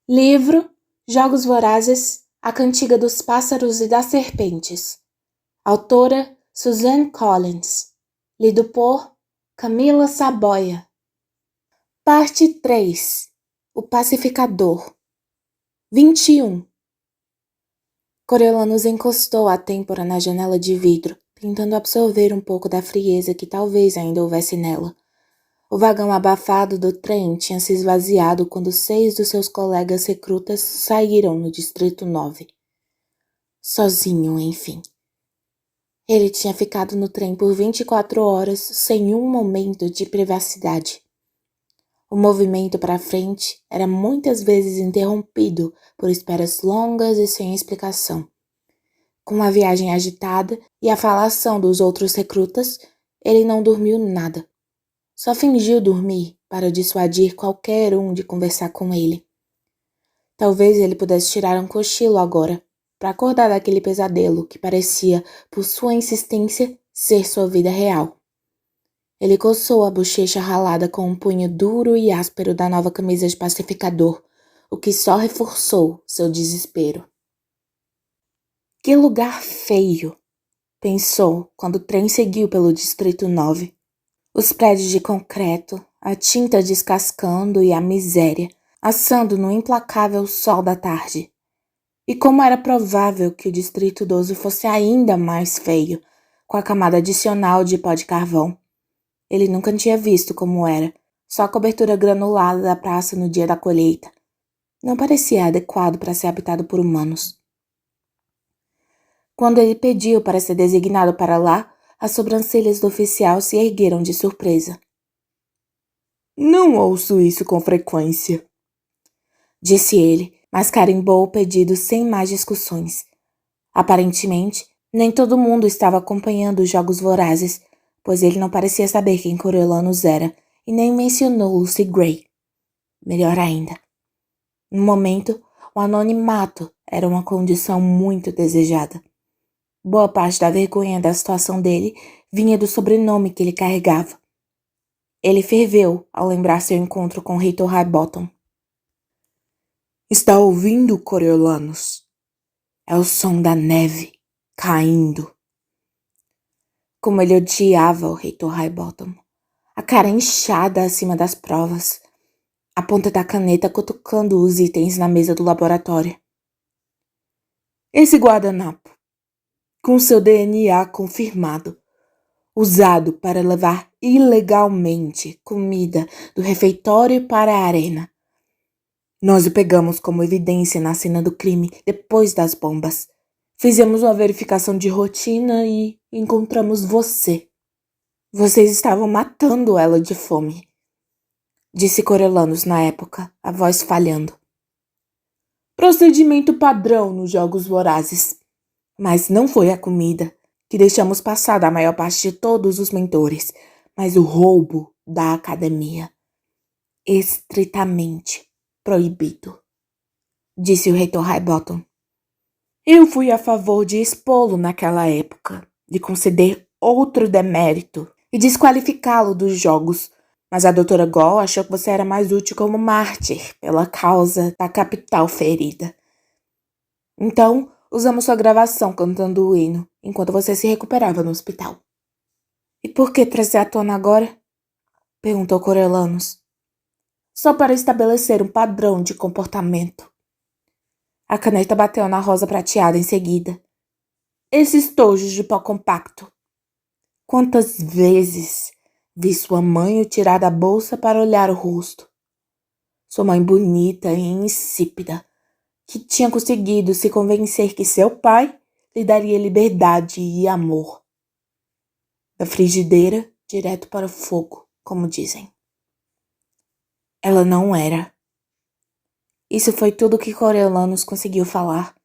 Livro Jogos Vorazes, A Cantiga dos Pássaros e das Serpentes. Autora Suzanne Collins. Lido por Camila Saboia. Parte 3. O Pacificador. 21. Coriolanus encostou a têmpora na janela de vidro, tentando absorver um pouco da frieza que talvez ainda houvesse nela. O vagão abafado do trem tinha se esvaziado quando 6 dos seus colegas recrutas saíram no Distrito 9. Sozinho, enfim. Ele tinha ficado no trem por 24 horas sem um momento de privacidade. O movimento para frente era muitas vezes interrompido por esperas longas e sem explicação. Com a viagem agitada e a falação dos outros recrutas, ele não dormiu nada. Só fingiu dormir para dissuadir qualquer um de conversar com ele. Talvez ele pudesse tirar um cochilo agora, para acordar daquele pesadelo que parecia, por sua insistência, ser sua vida real. Ele coçou a bochecha ralada com um punho duro e áspero da nova camisa de pacificador, o que só reforçou seu desespero. Que lugar feio, pensou quando o trem seguiu pelo Distrito 9. Os prédios de concreto, a tinta descascando e a miséria, assando no implacável sol da tarde. E como era provável que o Distrito 12 fosse ainda mais feio, com a camada adicional de pó de carvão. Ele nunca tinha visto como era, só a cobertura granulada da praça no dia da colheita. Não parecia adequado para ser habitado por humanos. Quando ele pediu para ser designado para lá, as sobrancelhas do oficial se ergueram de surpresa. Não ouço isso com frequência, disse ele, mas carimbou o pedido sem mais discussões. Aparentemente, nem todo mundo estava acompanhando os Jogos Vorazes, pois ele não parecia saber quem Coriolanus era e nem mencionou Lucy Gray. Melhor ainda. No momento, o anonimato era uma condição muito desejada. Boa parte da vergonha da situação dele vinha do sobrenome que ele carregava. Ele ferveu ao lembrar seu encontro com o Reitor Highbottom. Está ouvindo, Coriolanus? É o som da neve caindo. Como ele odiava o Reitor Highbottom. A cara inchada acima das provas. A ponta da caneta cutucando os itens na mesa do laboratório. Esse guardanapo, com seu DNA confirmado, usado para levar ilegalmente comida do refeitório para a arena. Nós o pegamos como evidência na cena do crime depois das bombas. Fizemos uma verificação de rotina e encontramos você. Vocês estavam matando ela de fome, disse Coriolanus na época, a voz falhando. Procedimento padrão nos Jogos Vorazes. Mas não foi a comida, que deixamos passar da maior parte de todos os mentores, mas o roubo da academia. Estritamente proibido, disse o Reitor Highbottom. Eu fui a favor de expô-lo naquela época, de conceder outro demérito e desqualificá-lo dos jogos, mas a doutora Gall achou que você era mais útil como mártir pela causa da capital ferida. Então, usamos sua gravação cantando o hino, enquanto você se recuperava no hospital. E por que trazer à tona agora? Perguntou Coriolanus. Só para estabelecer um padrão de comportamento. A caneta bateu na rosa prateada em seguida. Esses tojos de pó compacto. Quantas vezes vi sua mãe o tirar da bolsa para olhar o rosto. Sua mãe bonita e insípida, que tinha conseguido se convencer que seu pai lhe daria liberdade e amor. Da frigideira direto para o fogo, como dizem. Ela não era. Isso foi tudo que Coriolanus conseguiu falar.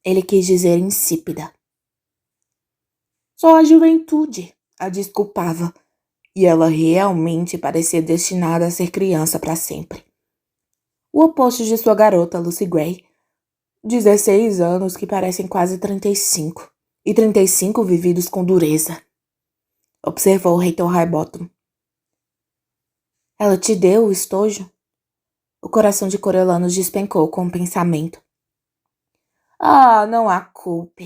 Ele quis dizer insípida. Só a juventude a desculpava, e ela realmente parecia destinada a ser criança para sempre. O oposto de sua garota, Lucy Gray. 16 anos que parecem quase 35, e 35 vividos com dureza. Observou o Reitor Highbottom. Ela te deu o estojo? O coração de Coriolanus despencou com o pensamento. Ah, não há culpa.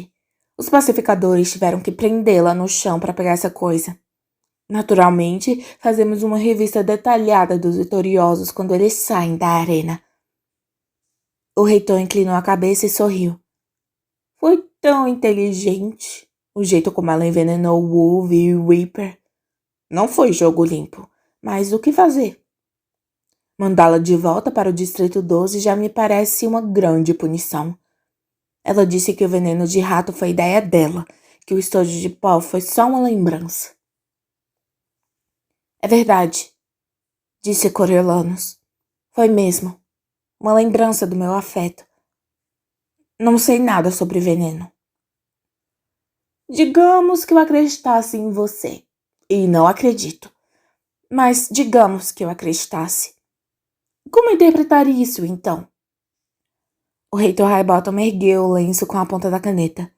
Os pacificadores tiveram que prendê-la no chão para pegar essa coisa. Naturalmente, fazemos uma revista detalhada dos vitoriosos quando eles saem da arena. O reitor inclinou a cabeça e sorriu. Foi tão inteligente o jeito como ela envenenou o Wolf e o Reaper. Não foi jogo limpo, mas o que fazer? Mandá-la de volta para o Distrito 12 já me parece uma grande punição. Ela disse que o veneno de rato foi ideia dela, que o estojo de pó foi só uma lembrança. É verdade, disse Coriolanus. Foi mesmo. Uma lembrança do meu afeto. Não sei nada sobre veneno. Digamos que eu acreditasse em você. E não acredito. Mas digamos que eu acreditasse. Como interpretaria isso, então? O reitor Highbottom ergueu o lenço com a ponta da caneta.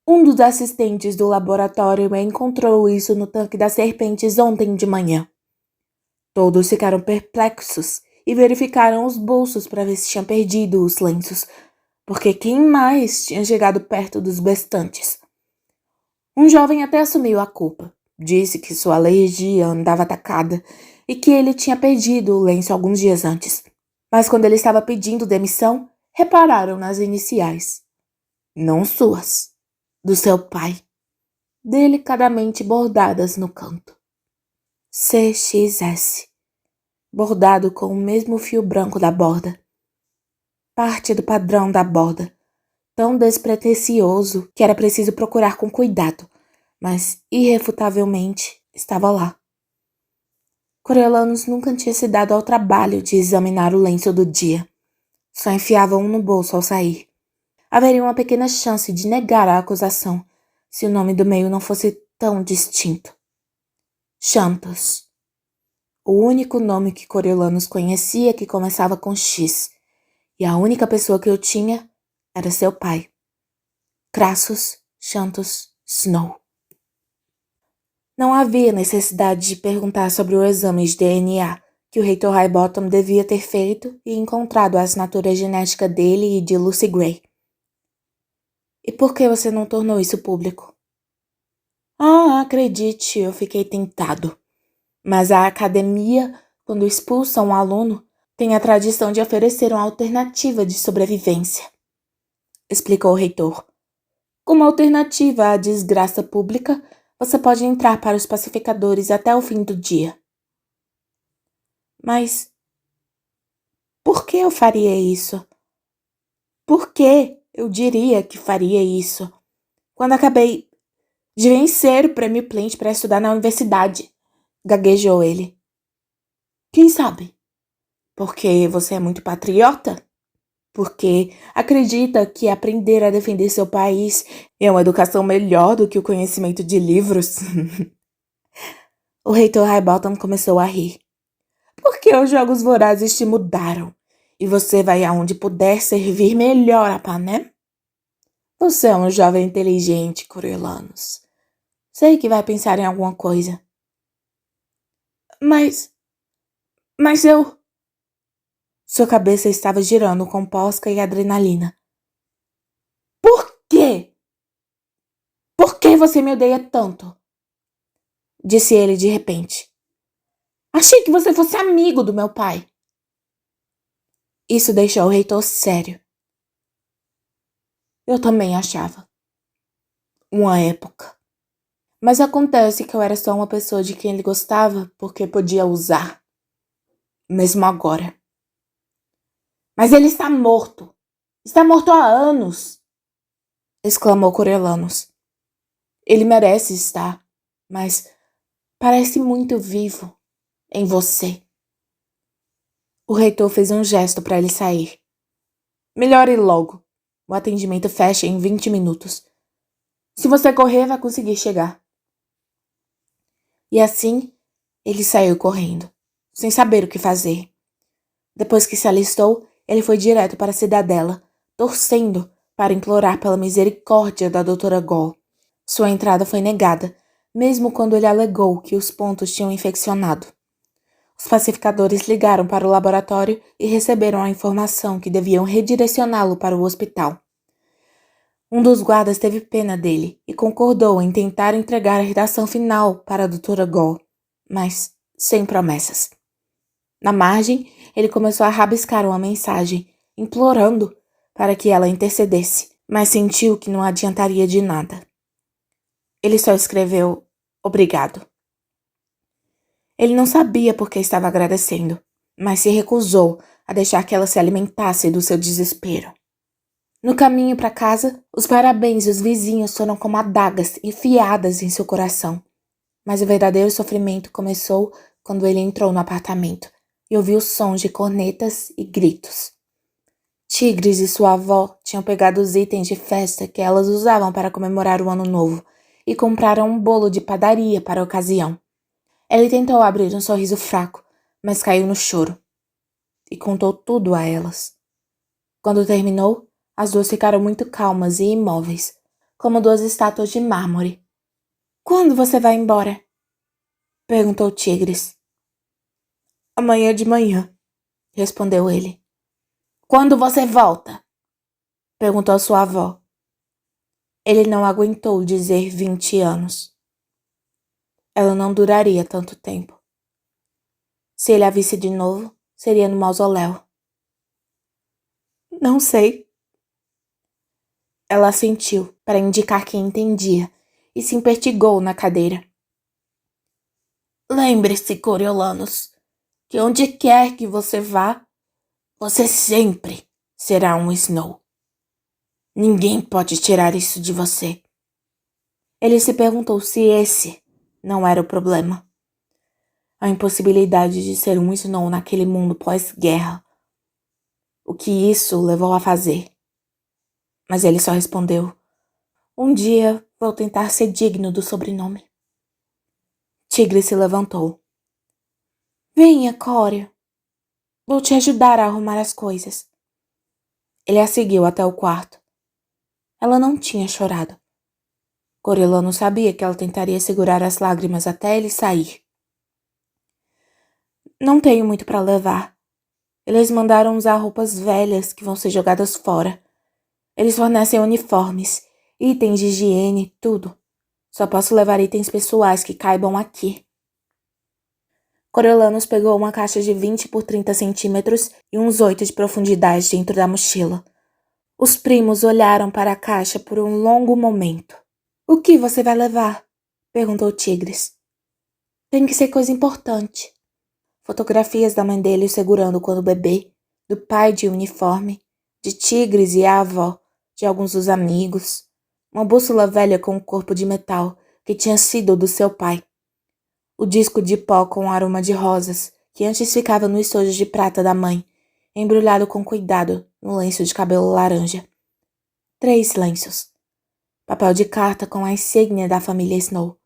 Um dos assistentes do laboratório encontrou isso no tanque das serpentes ontem de manhã. Todos ficaram perplexos e verificaram os bolsos para ver se tinham perdido os lenços, porque quem mais tinha chegado perto dos bestantes? Um jovem até assumiu a culpa. Disse que sua alergia andava atacada e que ele tinha perdido o lenço alguns dias antes. Mas quando ele estava pedindo demissão, repararam nas iniciais. Não suas, do seu pai, delicadamente bordadas no canto. CXS, bordado com o mesmo fio branco da borda. Parte do padrão da borda, tão despretensioso que era preciso procurar com cuidado, mas irrefutavelmente estava lá. Coriolanus nunca tinha se dado ao trabalho de examinar o lenço do dia. Só enfiava um no bolso ao sair. Haveria uma pequena chance de negar a acusação, se o nome do meio não fosse tão distinto. Xanthos. O único nome que Coriolanus conhecia que começava com X, e a única pessoa que eu tinha era seu pai. Crassus Xanthos Snow. Não havia necessidade de perguntar sobre o exame de DNA que o reitor Highbottom devia ter feito e encontrado a assinatura genética dele e de Lucy Gray. E por que você não tornou isso público? Ah, acredite, eu fiquei tentado. Mas a academia, quando expulsa um aluno, tem a tradição de oferecer uma alternativa de sobrevivência, explicou o reitor. Como alternativa à desgraça pública, você pode entrar para os pacificadores até o fim do dia. Mas por que eu faria isso? Por que eu diria que faria isso? Quando acabei de vencer o prêmio Plant para estudar na universidade, gaguejou ele. Quem sabe? Porque você é muito patriota? Porque acredita que aprender a defender seu país é uma educação melhor do que o conhecimento de livros? O reitor Highbottom começou a rir. Porque os jogos vorazes te mudaram, e você vai aonde puder servir melhor a Panem? Você é um jovem inteligente, Coriolanus. Sei que vai pensar em alguma coisa. Mas eu... Sua cabeça estava girando com posca e adrenalina. Por quê? Por que você me odeia tanto? Disse ele de repente. Achei que você fosse amigo do meu pai. Isso deixou o reitor sério. Eu também achava. Uma época. Mas acontece que eu era só uma pessoa de quem ele gostava porque podia usar. Mesmo agora. Mas ele está morto. Está morto há anos. Exclamou Coriolanus. Ele merece estar, mas parece muito vivo em você. O reitor fez um gesto para ele sair. Melhor ir logo. O atendimento fecha em 20 minutos. Se você correr, vai conseguir chegar. E assim, ele saiu correndo, sem saber o que fazer. Depois que se alistou, ele foi direto para a cidadela, torcendo para implorar pela misericórdia da doutora Gall. Sua entrada foi negada, mesmo quando ele alegou que os pontos tinham infeccionado. Os pacificadores ligaram para o laboratório e receberam a informação que deviam redirecioná-lo para o hospital. Um dos guardas teve pena dele e concordou em tentar entregar a redação final para a doutora Gore, mas sem promessas. Na margem, ele começou a rabiscar uma mensagem, implorando para que ela intercedesse, mas sentiu que não adiantaria de nada. Ele só escreveu obrigado. Ele não sabia por que estava agradecendo, mas se recusou a deixar que ela se alimentasse do seu desespero. No caminho para casa, os parabéns dos vizinhos foram como adagas enfiadas em seu coração. Mas o verdadeiro sofrimento começou quando ele entrou no apartamento e ouviu sons de cornetas e gritos. Tigres e sua avó tinham pegado os itens de festa que elas usavam para comemorar o ano novo e compraram um bolo de padaria para a ocasião. Ele tentou abrir um sorriso fraco, mas caiu no choro e contou tudo a elas. Quando terminou, as duas ficaram muito calmas e imóveis, como duas estátuas de mármore. Quando você vai embora? Perguntou Tigres. Amanhã de manhã, respondeu ele. Quando você volta? Perguntou sua avó. Ele não aguentou dizer 20 anos. Ela não duraria tanto tempo. Se ele a visse de novo, seria no mausoléu. Não sei. Ela assentiu para indicar que entendia e se impertigou na cadeira. Lembre-se, Coriolanus, que onde quer que você vá, você sempre será um Snow. Ninguém pode tirar isso de você. Ele se perguntou se esse não era o problema. A impossibilidade de ser um Snow naquele mundo pós-guerra. O que isso levou a fazer? Mas ele só respondeu: um dia vou tentar ser digno do sobrenome. Tigre se levantou. Venha, Cório. Vou te ajudar a arrumar as coisas. Ele a seguiu até o quarto. Ela não tinha chorado. Coriolano sabia que ela tentaria segurar as lágrimas até ele sair. Não tenho muito para levar. Eles mandaram usar roupas velhas que vão ser jogadas fora. Eles fornecem uniformes, itens de higiene, tudo. Só posso levar itens pessoais que caibam aqui. Coriolanus pegou uma caixa de 20 por 30 centímetros e uns 8 de profundidade dentro da mochila. Os primos olharam para a caixa por um longo momento. O que você vai levar? Perguntou Tigres. Tem que ser coisa importante. Fotografias da mãe dele o segurando quando bebê, do pai de uniforme, de Tigres e a avó, de alguns dos amigos, uma bússola velha com um corpo de metal que tinha sido do seu pai, o disco de pó com aroma de rosas que antes ficava no estojo de prata da mãe, embrulhado com cuidado no lenço de cabelo laranja. 3 lenços. Papel de carta com a insígnia da família Snow,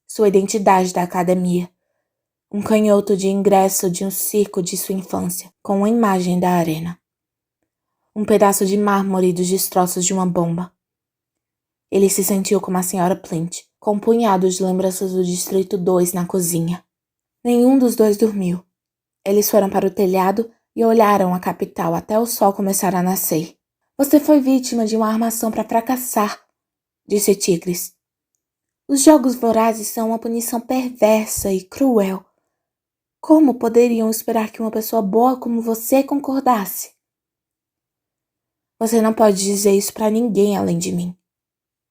sua identidade da academia, um canhoto de ingresso de um circo de sua infância, com uma imagem da arena. Um pedaço de mármore dos destroços de uma bomba. Ele se sentiu como a senhora Plint, com um punhado de lembranças do Distrito 2 na cozinha. Nenhum dos dois dormiu. Eles foram para o telhado e olharam a capital até o sol começar a nascer. Você foi vítima de uma armação para fracassar, disse Tigres. Os jogos vorazes são uma punição perversa e cruel. Como poderiam esperar que uma pessoa boa como você concordasse? Você não pode dizer isso para ninguém além de mim.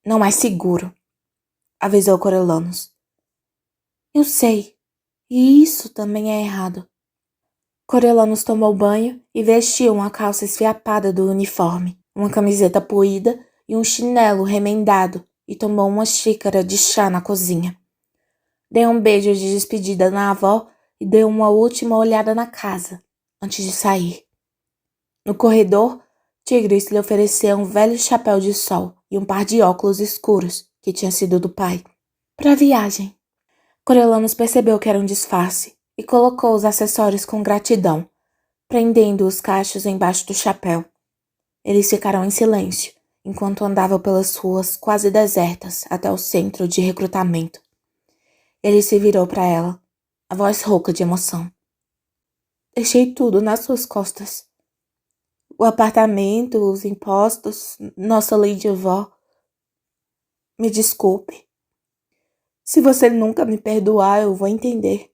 Não é seguro, avisou Coriolanus. Eu sei, e isso também é errado. Coriolanus tomou banho e vestiu uma calça esfiapada do uniforme, uma camiseta poída e um chinelo remendado e tomou uma xícara de chá na cozinha. Deu um beijo de despedida na avó e deu uma última olhada na casa, antes de sair. No corredor, Tigres lhe ofereceu um velho chapéu de sol e um par de óculos escuros, que tinha sido do pai. Para a viagem. Coriolanus percebeu que era um disfarce e colocou os acessórios com gratidão, prendendo os cachos embaixo do chapéu. Eles ficaram em silêncio, enquanto andavam pelas ruas quase desertas até o centro de recrutamento. Ele se virou para ela, a voz rouca de emoção. Deixei tudo nas suas costas. O apartamento, os impostos, nossa lei de avó. Me desculpe. Se você nunca me perdoar, eu vou entender.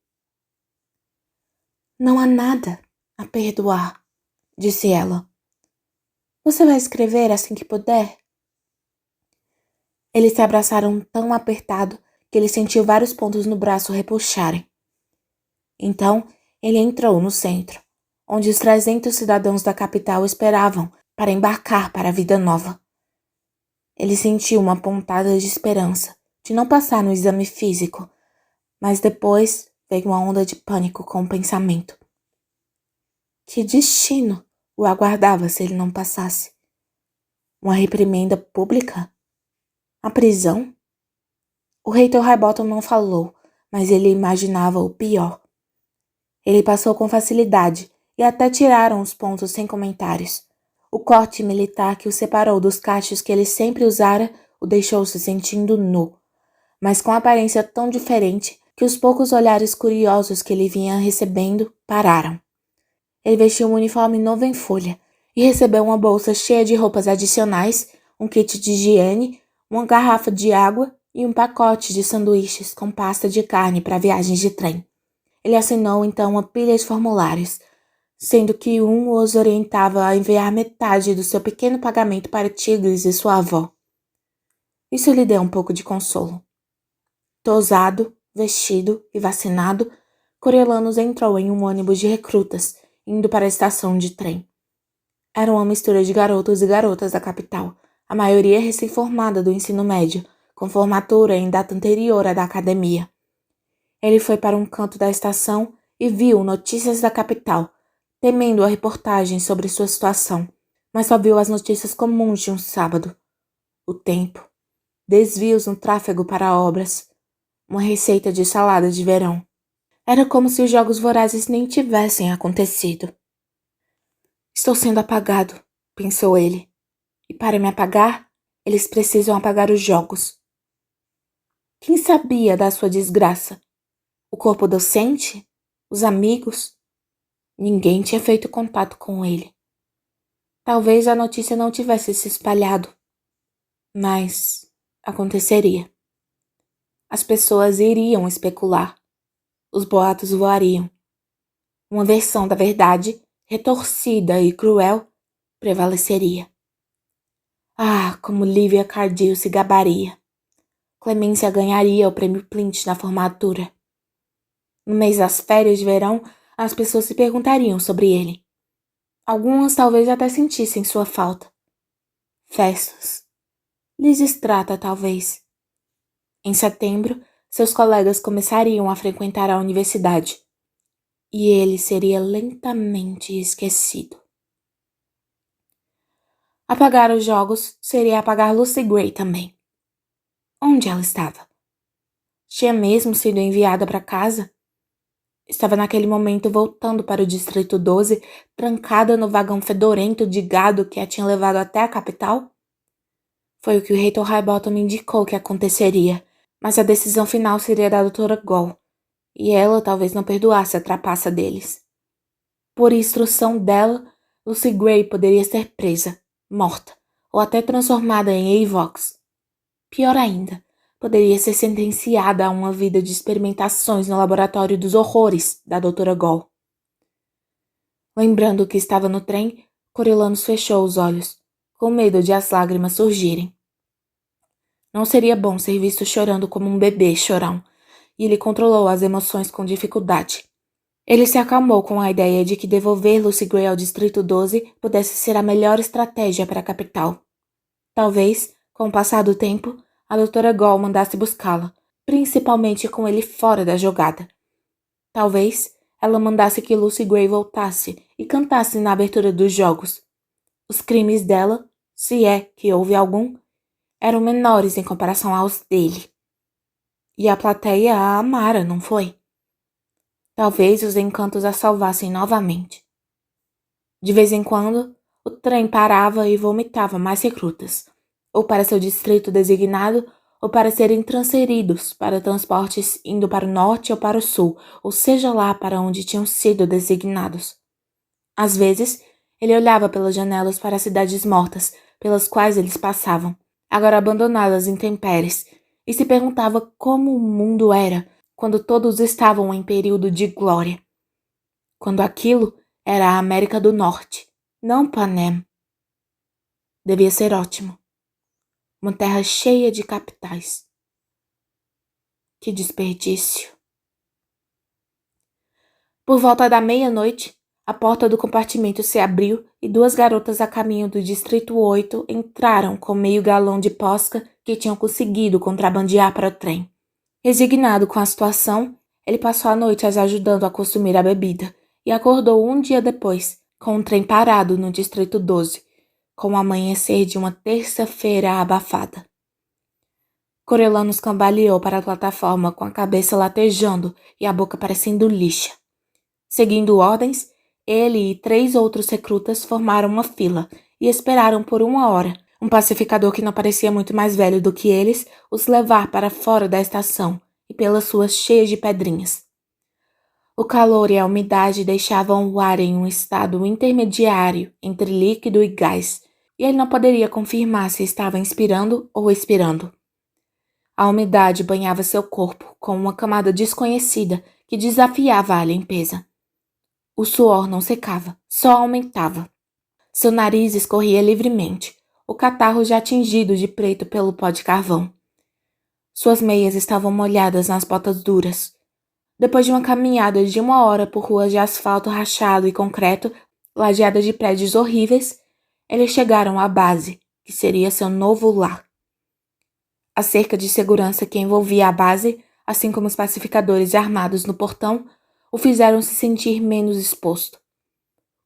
Não há nada a perdoar, disse ela. Você vai escrever assim que puder? Eles se abraçaram tão apertado que ele sentiu vários pontos no braço repuxarem. Então, ele entrou no centro, onde os 300 cidadãos da capital esperavam para embarcar para a vida nova. Ele sentiu uma pontada de esperança de não passar no exame físico, mas depois veio uma onda de pânico com o pensamento. Que destino o aguardava se ele não passasse? Uma reprimenda pública? A prisão? O reitor Highbottom não falou, mas ele imaginava o pior. Ele passou com facilidade e até tiraram os pontos sem comentários. O corte militar que o separou dos cachos que ele sempre usara o deixou se sentindo nu, mas com aparência tão diferente que os poucos olhares curiosos que ele vinha recebendo pararam. Ele vestiu um uniforme novo em folha e recebeu uma bolsa cheia de roupas adicionais, um kit de higiene, uma garrafa de água e um pacote de sanduíches com pasta de carne para viagens de trem. Ele assinou então uma pilha de formulários, sendo que um os orientava a enviar metade do seu pequeno pagamento para Tigres e sua avó. Isso lhe deu um pouco de consolo. Tosado, vestido e vacinado, Coriolanus entrou em um ônibus de recrutas, indo para a estação de trem. Era uma mistura de garotos e garotas da capital, a maioria recém-formada do ensino médio, com formatura em data anterior à da academia. Ele foi para um canto da estação e viu notícias da capital, temendo a reportagem sobre sua situação, mas só viu as notícias comuns de um sábado. O tempo, desvios no tráfego para obras, uma receita de salada de verão. Era como se os jogos vorazes nem tivessem acontecido. Estou sendo apagado, pensou ele. E para me apagar, eles precisam apagar os jogos. Quem sabia da sua desgraça? O corpo docente? Os amigos? Ninguém tinha feito contato com ele. Talvez a notícia não tivesse se espalhado, mas aconteceria. As pessoas iriam especular. Os boatos voariam. Uma versão da verdade, retorcida e cruel, prevaleceria. Ah, como Lívia Cardew se gabaria. Clemência ganharia o prêmio Plint na formatura. No mês das férias de verão, as pessoas se perguntariam sobre ele. Algumas talvez até sentissem sua falta. Festas. Lisistrata, talvez. Em setembro, seus colegas começariam a frequentar a universidade. E ele seria lentamente esquecido. Apagar os jogos seria apagar Lucy Gray também. Onde ela estava? Tinha mesmo sido enviada para casa? Estava naquele momento voltando para o Distrito 12, trancada no vagão fedorento de gado que a tinha levado até a capital? Foi o que o reitor Highbottom indicou que aconteceria, mas a decisão final seria da doutora Gall, e ela talvez não perdoasse a trapaça deles. Por instrução dela, Lucy Gray poderia ser presa, morta, ou até transformada em Avox. Pior ainda, poderia ser sentenciada a uma vida de experimentações no laboratório dos horrores da doutora Gall. Lembrando que estava no trem, Coriolanus fechou os olhos, com medo de as lágrimas surgirem. Não seria bom ser visto chorando como um bebê chorão, e ele controlou as emoções com dificuldade. Ele se acalmou com a ideia de que devolver Lucy Gray ao Distrito 12 pudesse ser a melhor estratégia para a capital. Talvez, com o passar do tempo, a doutora Gall mandasse buscá-la, principalmente com ele fora da jogada. Talvez ela mandasse que Lucy Gray voltasse e cantasse na abertura dos jogos. Os crimes dela, se é que houve algum, eram menores em comparação aos dele. E a plateia a amara, não foi? Talvez os encantos a salvassem novamente. De vez em quando, o trem parava e vomitava mais recrutas, ou para seu distrito designado, ou para serem transferidos para transportes indo para o norte ou para o sul, ou seja lá para onde tinham sido designados. Às vezes, ele olhava pelas janelas para as cidades mortas, pelas quais eles passavam, agora abandonadas em intempéries, e se perguntava como o mundo era quando todos estavam em período de glória. Quando aquilo era a América do Norte, não Panem. Devia ser ótimo. Uma terra cheia de capitais. Que desperdício. Por volta da meia-noite, a porta do compartimento se abriu e 2 garotas a caminho do Distrito 8 entraram com meio galão de posca que tinham conseguido contrabandear para o trem. Resignado com a situação, ele passou a noite as ajudando a consumir a bebida e acordou um dia depois, com o trem parado no Distrito 12, com o amanhecer de uma terça-feira abafada. Coriolanus cambaleou para a plataforma com a cabeça latejando e a boca parecendo lixa. Seguindo ordens, ele e 3 outros recrutas formaram uma fila e esperaram por 1 hora, um pacificador que não parecia muito mais velho do que eles os levar para fora da estação e pelas ruas cheias de pedrinhas. O calor e a umidade deixavam o ar em um estado intermediário entre líquido e gás, e ele não poderia confirmar se estava inspirando ou expirando. A umidade banhava seu corpo com uma camada desconhecida que desafiava a limpeza. O suor não secava, só aumentava. Seu nariz escorria livremente, o catarro já tingido de preto pelo pó de carvão. Suas meias estavam molhadas nas botas duras. Depois de uma caminhada de 1 hora por ruas de asfalto rachado e concreto, lajeadas de prédios horríveis, eles chegaram à base, que seria seu novo lar. A cerca de segurança que envolvia a base, assim como os pacificadores armados no portão, o fizeram se sentir menos exposto.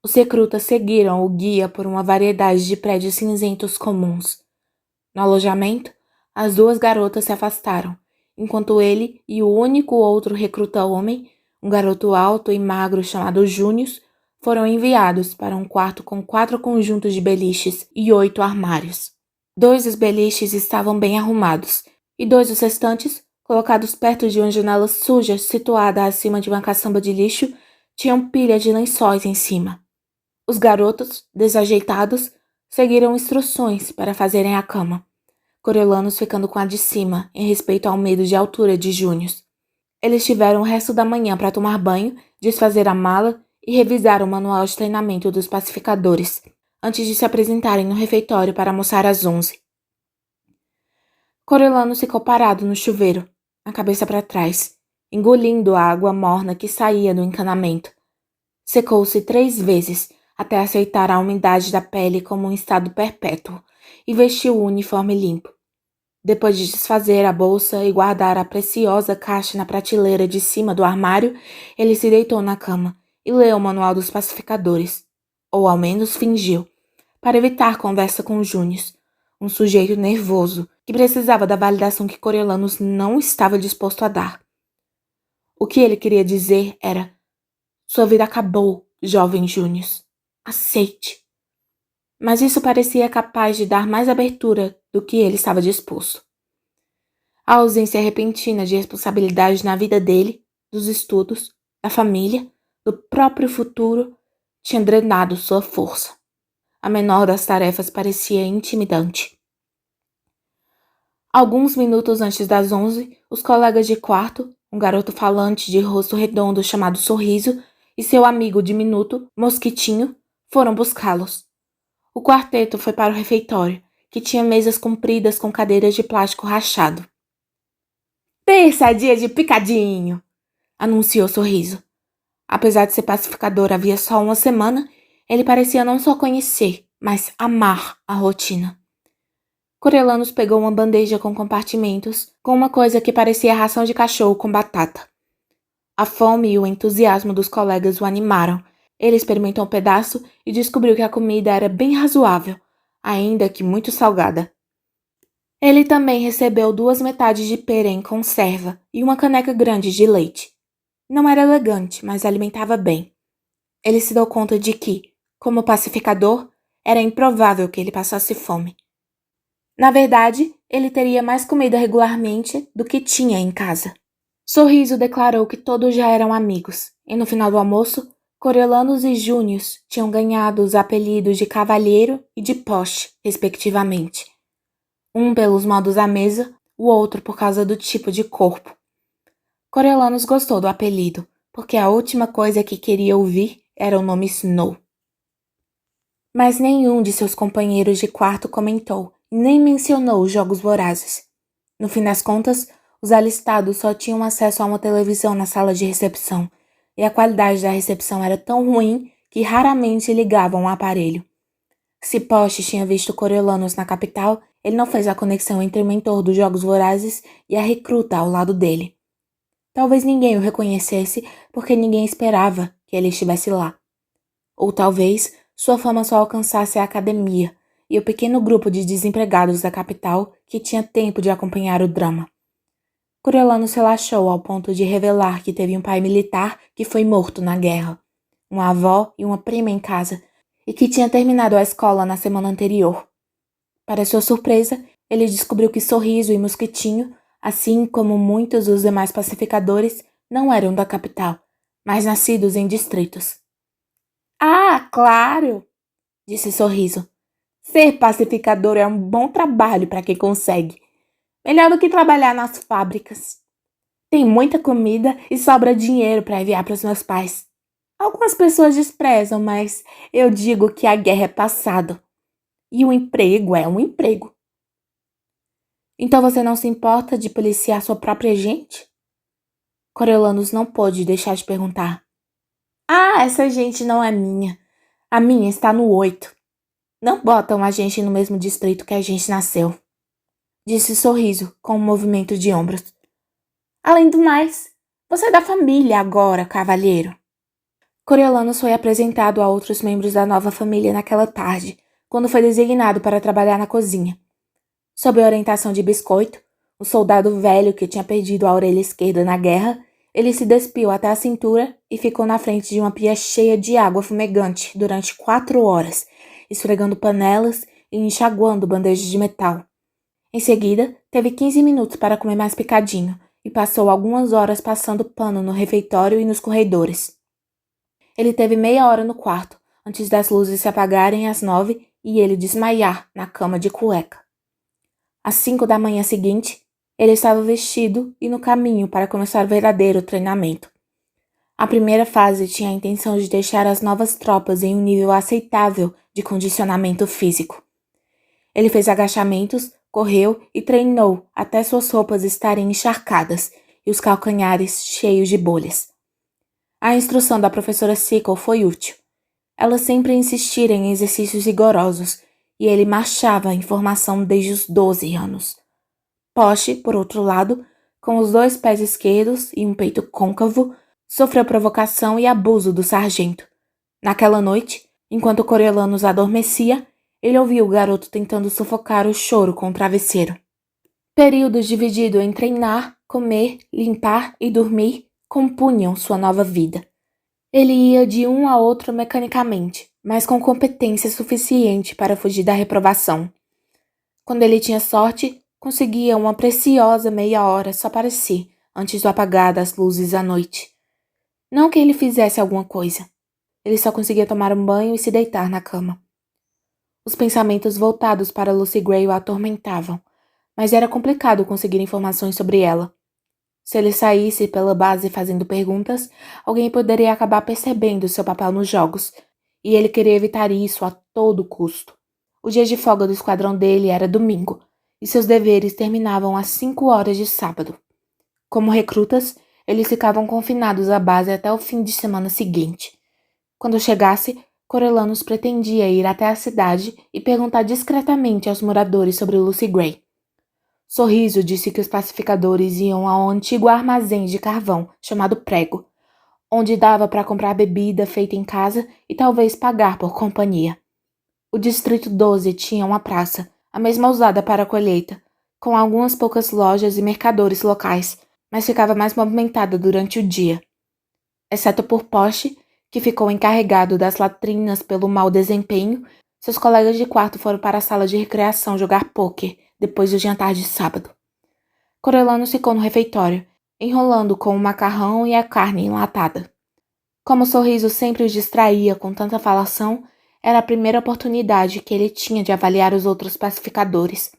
Os recrutas seguiram o guia por uma variedade de prédios cinzentos comuns. No alojamento, as 2 garotas se afastaram, enquanto ele e o único outro recruta homem, um garoto alto e magro chamado Júnior, foram enviados para um quarto com 4 conjuntos de beliches e 8 armários. 2 dos beliches estavam bem arrumados, e 2 dos restantes, colocados perto de uma janela suja situada acima de uma caçamba de lixo, tinham pilha de lençóis em cima. Os garotos, desajeitados, seguiram instruções para fazerem a cama, Coriolanus ficando com a de cima, em respeito ao medo de altura de Júnior. Eles tiveram o resto da manhã para tomar banho, desfazer a mala e revisar o manual de treinamento dos pacificadores, antes de se apresentarem no refeitório para almoçar às 11. Coriolanus ficou parado no chuveiro, a cabeça para trás, engolindo a água morna que saía do encanamento. Secou-se 3 vezes, até aceitar a umidade da pele como um estado perpétuo, e vestiu o uniforme limpo. Depois de desfazer a bolsa e guardar a preciosa caixa na prateleira de cima do armário, ele se deitou na cama e leu o manual dos pacificadores, ou ao menos fingiu, para evitar conversa com Júnior, um sujeito nervoso que precisava da validação que Coriolanus não estava disposto a dar. O que ele queria dizer era: sua vida acabou, jovem Júnior. Aceite. Mas isso parecia capaz de dar mais abertura do que ele estava disposto. A ausência repentina de responsabilidade na vida dele, dos estudos, da família, do próprio futuro, tinha drenado sua força. A menor das tarefas parecia intimidante. Alguns minutos antes das 11, os colegas de quarto, um garoto falante de rosto redondo chamado Sorriso e seu amigo diminuto, Mosquitinho, foram buscá-los. O quarteto foi para o refeitório, que tinha mesas compridas com cadeiras de plástico rachado. Terça é dia de picadinho, anunciou Sorriso. Apesar de ser pacificador havia só 1 semana, ele parecia não só conhecer, mas amar a rotina. Coriolanus pegou uma bandeja com compartimentos, com uma coisa que parecia ração de cachorro com batata. A fome e o entusiasmo dos colegas o animaram. Ele experimentou um pedaço e descobriu que a comida era bem razoável, ainda que muito salgada. Ele também recebeu 2 metades de pera em conserva e uma caneca grande de leite. Não era elegante, mas alimentava bem. Ele se deu conta de que, como pacificador, era improvável que ele passasse fome. Na verdade, ele teria mais comida regularmente do que tinha em casa. Sorriso declarou que todos já eram amigos, e no final do almoço, Coriolanos e Június tinham ganhado os apelidos de Cavalheiro e de Poste, respectivamente. Um pelos modos à mesa, o outro por causa do tipo de corpo. Coriolanos gostou do apelido, porque a última coisa que queria ouvir era o nome Snow. Mas nenhum de seus companheiros de quarto comentou, nem mencionou os Jogos Vorazes. No fim das contas, os alistados só tinham acesso a uma televisão na sala de recepção, e a qualidade da recepção era tão ruim que raramente ligavam o aparelho. Se Poste tinha visto Coriolanos na capital, ele não fez a conexão entre o mentor dos Jogos Vorazes e a recruta ao lado dele. Talvez ninguém o reconhecesse porque ninguém esperava que ele estivesse lá. Ou talvez sua fama só alcançasse a academia e o pequeno grupo de desempregados da capital que tinha tempo de acompanhar o drama. Coriolanos relaxou ao ponto de revelar que teve um pai militar que foi morto na guerra, uma avó e uma prima em casa, e que tinha terminado a escola na semana anterior. Para sua surpresa, ele descobriu que Sorriso e Mosquitinho, assim como muitos dos demais pacificadores, não eram da capital, mas nascidos em distritos. Ah, claro! Disse Sorriso. Ser pacificador é um bom trabalho para quem consegue. Melhor do que trabalhar nas fábricas. Tem muita comida e sobra dinheiro para enviar para os meus pais. Algumas pessoas desprezam, mas eu digo que a guerra é passado. E o emprego é um emprego. Então você não se importa de policiar sua própria gente? Coriolanos não pôde deixar de perguntar. Ah, essa gente não é minha. A minha está no 8. Não botam a gente no mesmo distrito que a gente nasceu. Disse Sorriso, com um movimento de ombros. Além do mais, você é da família agora, cavalheiro. Coriolanos foi apresentado a outros membros da nova família naquela tarde, quando foi designado para trabalhar na cozinha. Sob a orientação de Biscoito, o soldado velho que tinha perdido a orelha esquerda na guerra, ele se despiu até a cintura e ficou na frente de uma pia cheia de água fumegante durante 4 horas, esfregando panelas e enxaguando bandejas de metal. Em seguida, teve 15 minutos para comer mais picadinho e passou algumas horas passando pano no refeitório e nos corredores. Ele teve meia hora no quarto, antes das luzes se apagarem às 9 e ele desmaiar na cama de cueca. Às 5 da manhã seguinte, ele estava vestido e no caminho para começar o verdadeiro treinamento. A primeira fase tinha a intenção de deixar as novas tropas em um nível aceitável de condicionamento físico. Ele fez agachamentos, correu e treinou até suas roupas estarem encharcadas e os calcanhares cheios de bolhas. A instrução da professora Sickle foi útil. Ela sempre insistira em exercícios rigorosos e ele marchava em formação desde os 12 anos. Poste, por outro lado, com os 2 pés esquerdos e um peito côncavo, sofreu provocação e abuso do sargento. Naquela noite, enquanto Coriolanos adormecia, ele ouviu o garoto tentando sufocar o choro com o travesseiro. Períodos divididos em treinar, comer, limpar e dormir compunham sua nova vida. Ele ia de um a outro mecanicamente, mas com competência suficiente para fugir da reprovação. Quando ele tinha sorte, conseguia uma preciosa meia hora só para si, antes do apagar das luzes à noite. Não que ele fizesse alguma coisa. Ele só conseguia tomar um banho e se deitar na cama. Os pensamentos voltados para Lucy Gray o atormentavam, mas era complicado conseguir informações sobre ela. Se ele saísse pela base fazendo perguntas, alguém poderia acabar percebendo seu papel nos jogos, e ele queria evitar isso a todo custo. O dia de folga do esquadrão dele era domingo, e seus deveres terminavam às 5 horas de sábado. Como recrutas, eles ficavam confinados à base até o fim de semana seguinte. Quando chegasse, Coriolanos pretendia ir até a cidade e perguntar discretamente aos moradores sobre Lucy Gray. Sorriso disse que os pacificadores iam ao antigo armazém de carvão, chamado Prego, onde dava para comprar bebida feita em casa e talvez pagar por companhia. O Distrito 12 tinha uma praça, a mesma usada para a colheita, com algumas poucas lojas e mercadores locais, mas ficava mais movimentada durante o dia. Exceto por Poste, que ficou encarregado das latrinas pelo mau desempenho, seus colegas de quarto foram para a sala de recreação jogar pôquer, depois do jantar de sábado. Coriolanus ficou no refeitório, enrolando com o macarrão e a carne enlatada. Como o sorriso sempre o distraía com tanta falação, era a primeira oportunidade que ele tinha de avaliar os outros pacificadores.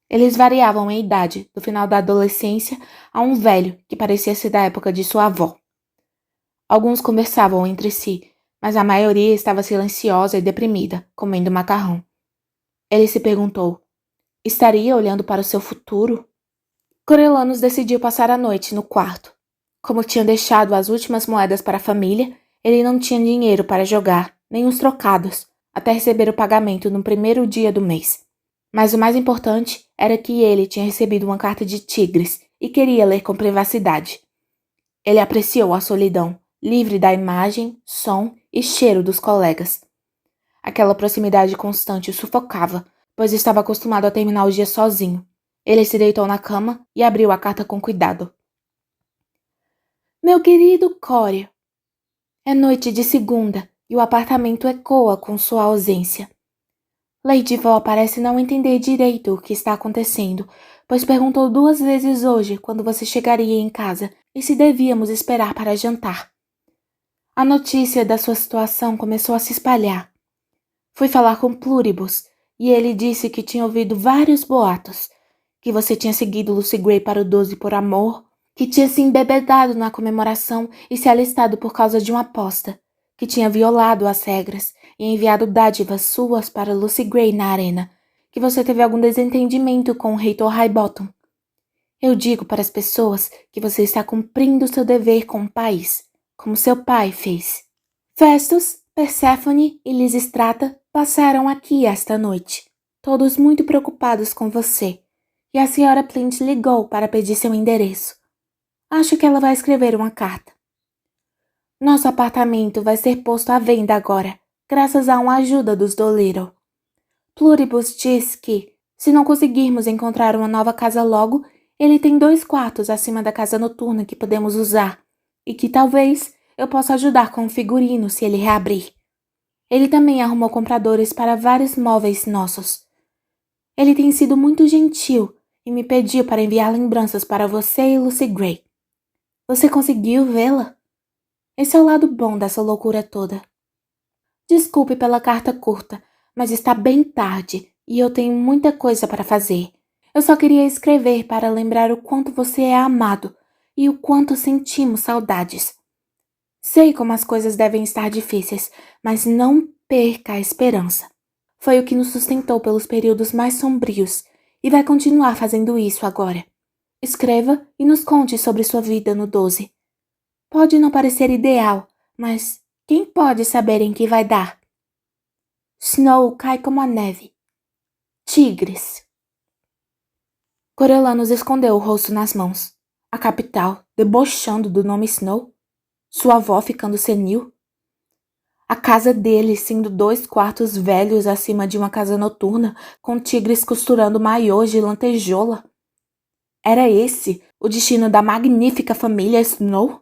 Eles variavam em idade, do final da adolescência a um velho que parecia ser da época de sua avó. Alguns conversavam entre si, mas a maioria estava silenciosa e deprimida, comendo macarrão. Ele se perguntou: estaria olhando para o seu futuro? Coriolanus decidiu passar a noite no quarto. Como tinha deixado as últimas moedas para a família, ele não tinha dinheiro para jogar, nem os trocados, até receber o pagamento no primeiro dia do mês. Mas o mais importante era que ele tinha recebido uma carta de Tigres e queria ler com privacidade. Ele apreciou a solidão, livre da imagem, som e cheiro dos colegas. Aquela proximidade constante o sufocava, pois estava acostumado a terminar o dia sozinho. Ele se deitou na cama e abriu a carta com cuidado. Meu querido Corey, é noite de segunda e o apartamento ecoa com sua ausência. Lady Val parece não entender direito o que está acontecendo, pois perguntou 2 vezes hoje quando você chegaria em casa e se devíamos esperar para jantar. A notícia da sua situação começou a se espalhar. Fui falar com Pluribus e ele disse que tinha ouvido vários boatos, que você tinha seguido Lucy Gray para o 12 por amor, que tinha se embebedado na comemoração e se alistado por causa de uma aposta, que tinha violado as regras e enviado dádivas suas para Lucy Gray na arena, que você teve algum desentendimento com o reitor Highbottom. Eu digo para as pessoas que você está cumprindo seu dever com o país, como seu pai fez. Festus, Perséphone e Lisistrata passaram aqui esta noite, todos muito preocupados com você, e a senhora Plint ligou para pedir seu endereço. Acho que ela vai escrever uma carta. Nosso apartamento vai ser posto à venda agora, graças a uma ajuda dos Dolittle. Pluribus diz que, se não conseguirmos encontrar uma nova casa logo, ele tem 2 quartos acima da casa noturna que podemos usar, e que talvez eu possa ajudar com o figurino se ele reabrir. Ele também arrumou compradores para vários móveis nossos. Ele tem sido muito gentil e me pediu para enviar lembranças para você e Lucy Gray. Você conseguiu vê-la? Esse é o lado bom dessa loucura toda. Desculpe pela carta curta, mas está bem tarde e eu tenho muita coisa para fazer. Eu só queria escrever para lembrar o quanto você é amado e o quanto sentimos saudades. Sei como as coisas devem estar difíceis, mas não perca a esperança. Foi o que nos sustentou pelos períodos mais sombrios e vai continuar fazendo isso agora. Escreva e nos conte sobre sua vida no 12. Pode não parecer ideal, mas quem pode saber em que vai dar? Snow cai como a neve. Tigres. Coriolanus escondeu o rosto nas mãos. A capital, debochando do nome Snow. Sua avó ficando senil. A casa dele sendo 2 quartos velhos acima de uma casa noturna, com tigres costurando maiôs de lantejola. Era esse o destino da magnífica família Snow?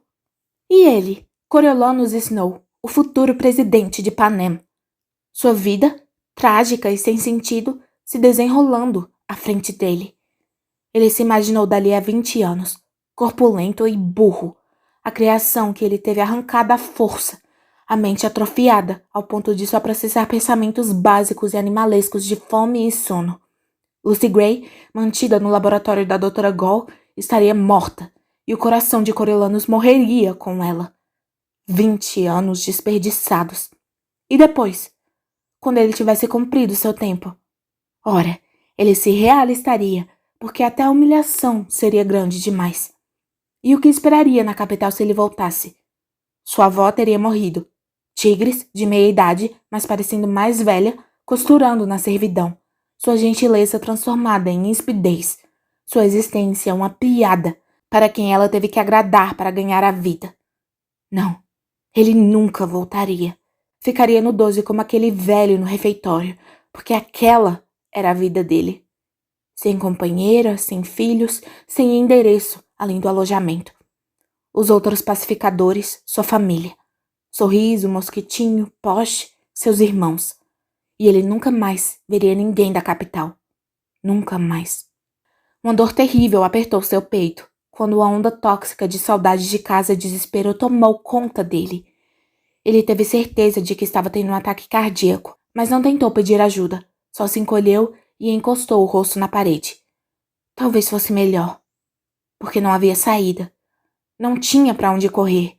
E ele, Coriolanus Snow, o futuro presidente de Panem. Sua vida, trágica e sem sentido, se desenrolando à frente dele. Ele se imaginou dali a 20 anos, corpulento e burro, a criação que ele teve arrancada à força, a mente atrofiada ao ponto de só processar pensamentos básicos e animalescos de fome e sono. Lucy Gray, mantida no laboratório da Dra. Gall, estaria morta, e o coração de Coriolanus morreria com ela. 20 anos desperdiçados. E depois? Quando ele tivesse cumprido seu tempo? Ora, ele se realistaria, porque até a humilhação seria grande demais. E o que esperaria na capital se ele voltasse? Sua avó teria morrido. Tigres, de meia idade, mas parecendo mais velha, costurando na servidão. Sua gentileza transformada em inspidez. Sua existência uma piada para quem ela teve que agradar para ganhar a vida. Não, ele nunca voltaria. Ficaria no 12 como aquele velho no refeitório, porque aquela era a vida dele. Sem companheira, sem filhos, sem endereço, além do alojamento. Os outros pacificadores, sua família. Sorriso, Mosquitinho, Poste, seus irmãos. E ele nunca mais veria ninguém da capital. Nunca mais. Uma dor terrível apertou seu peito, quando a onda tóxica de saudade de casa e desespero tomou conta dele. Ele teve certeza de que estava tendo um ataque cardíaco, mas não tentou pedir ajuda, só se encolheu e encostou o rosto na parede. Talvez fosse melhor, porque não havia saída. Não tinha para onde correr.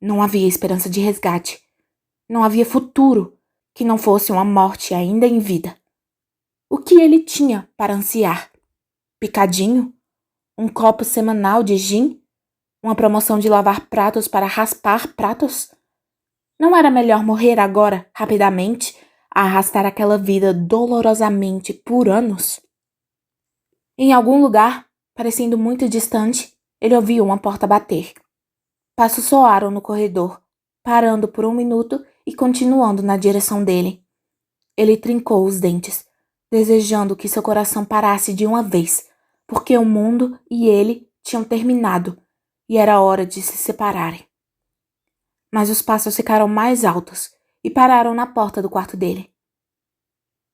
Não havia esperança de resgate. Não havia futuro que não fosse uma morte ainda em vida. O que ele tinha para ansiar? Picadinho? Um copo semanal de gin? Uma promoção de lavar pratos para raspar pratos? Não era melhor morrer agora, rapidamente, a arrastar aquela vida dolorosamente por anos? Em algum lugar, parecendo muito distante, ele ouviu uma porta bater. Passos soaram no corredor, parando por um minuto e continuando na direção dele. Ele trincou os dentes, desejando que seu coração parasse de uma vez, porque o mundo e ele tinham terminado e era hora de se separarem. Mas os passos ficaram mais altos e pararam na porta do quarto dele.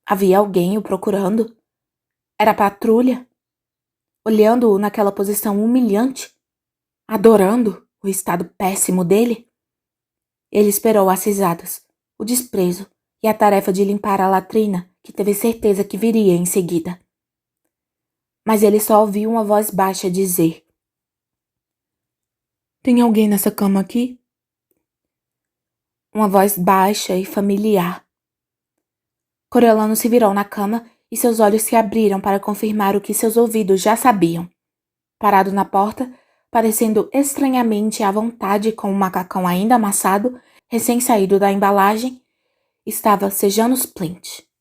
Havia alguém o procurando? Era a patrulha? Olhando-o naquela posição humilhante? Adorando o estado péssimo dele? Ele esperou as risadas, o desprezo e a tarefa de limpar a latrina que teve certeza que viria em seguida. Mas ele só ouviu uma voz baixa dizer: Tem alguém nessa cama aqui? Uma voz baixa e familiar. Coriolano se virou na cama e seus olhos se abriram para confirmar o que seus ouvidos já sabiam. Parado na porta, parecendo estranhamente à vontade com um macacão ainda amassado, recém-saído da embalagem, estava Sejanus Plint.